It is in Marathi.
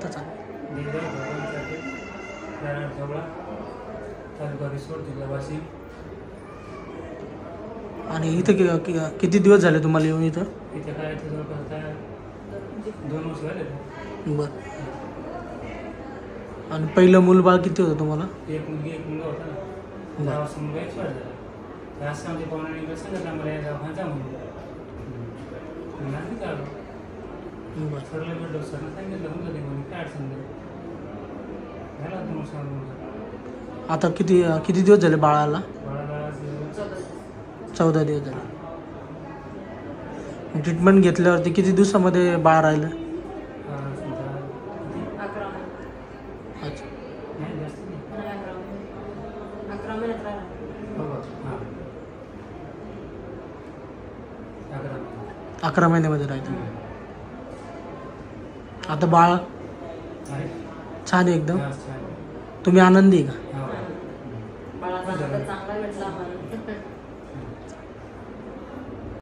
आता चांगलं? आणि इथं किती दिवस झाले तुम्हाला येऊन इथं? इथे काय जवळपास 2 वर्ष झाले. बरं. आणि पहिलं मूलबाळ किती होतं तुम्हाला? एक मुलगी एक मुलगा होता ना. गावाचा मुलगा एक्सपायर झाला. असं आमच्या पाहुण्याने सांगितलं आम्हाला या गावात जा म्हणून. नाही का सरला भेटलो सरला सांगितलं म्हणलं ते म्हणे काय अडचण नाही झाला तुम्हाला सांगून. आता किती दिवस झाले बाळाला? बाळाला 14 दिवस झाले. ट्रीटमेंट घेतल्यावरती किती दिवसामध्ये बाळ राहिलं? 11 अच्छा. नाही जास्त नाही. 11 महिन्यात राहिला. हां 11 महिन्यामध्ये राहिलं. आता बाळ छान आहे एकदम. तुम्ही आनंदी आहे का? बाळाचा चांगला भेटला आम्हाला.